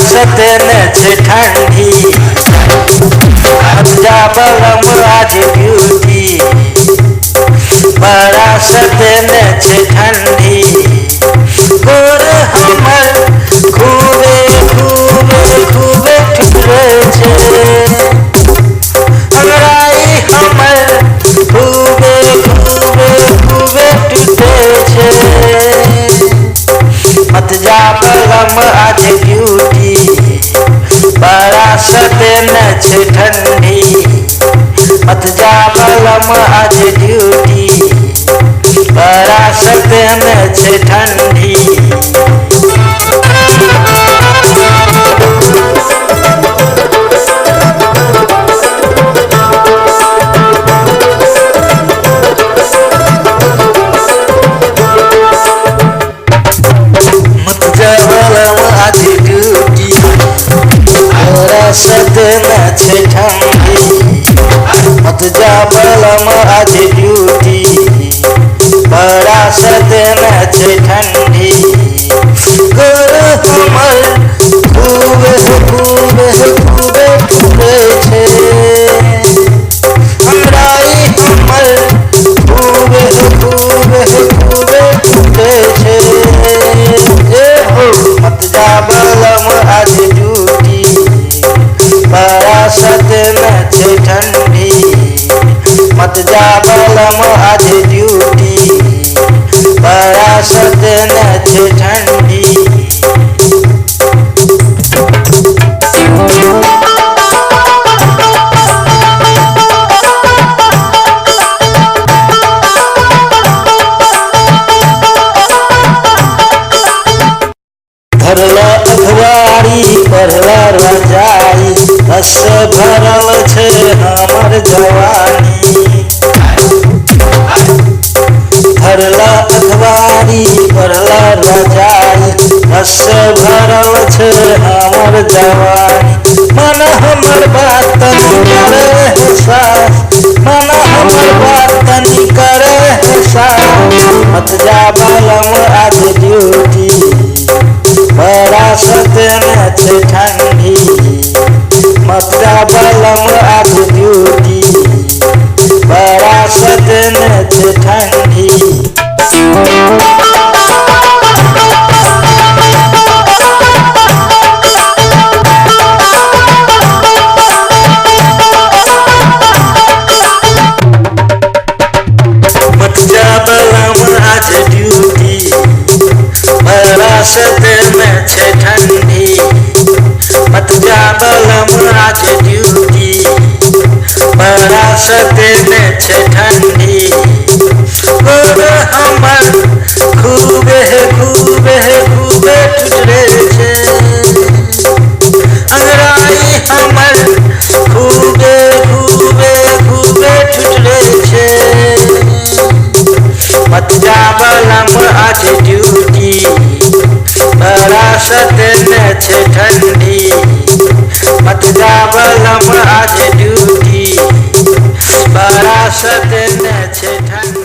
सतन से ठंडी जा बलम आज ड्यूटी बड़ा सतन से ठंडी गोर हमर खूबे खूबे खूबे ठुकरे छे अंगड़ाई हमर खूबे खूबे खूबे टूटे छे मत जा बलम आज ड्यूटी बड़ा सतन छे ठंडी मत जा बलम आज ड्यूटी बड़ा सतन छे ठंडी सतन छे ठंडी मत जा बलम आज ड्यूटी बड़ा सतन छे ठंडी गोर हमर खूबे खूबे खूबे खूबे छे अंगड़ाई हमर खूबे खूबे खूबे खूबे छे मत जा बलम आज ड्यूटी बड़ा सतन छे ठंडी मत जा बलम आज ड्यूटी बड़ा सतन छे ठंडी भरला अखबारी पढ़ला रजाई रस भरल छे हमर जवानी भरला अखबारी पढ़ला रजाई रस भरल छे हमर जवानी मन हमर बात तनी करे सास मन हमर बात तनी करे सास मत जा बलम आज ड्यूटी बड़ा सतन छे ठंडी मत जा बलम आज ड्यूटी बड़ा सतन छे ठंडी मत जा बलम आज ड्यूटी बड़ा सतन छे ठंडी मत जा बलम आज ड्यूटी बड़ा सतन छे ठंडी गोर हमर खूबे खूबे खूबे टूटे छे अंगड़ाई हमर खूबे खूबे खूबे टूटे छे मत जा बलम आज ड्यूटी बड़ा सतन छे ठंडी मत जा बलम आज ड्यूटी बड़ा सतन छे ठंडी।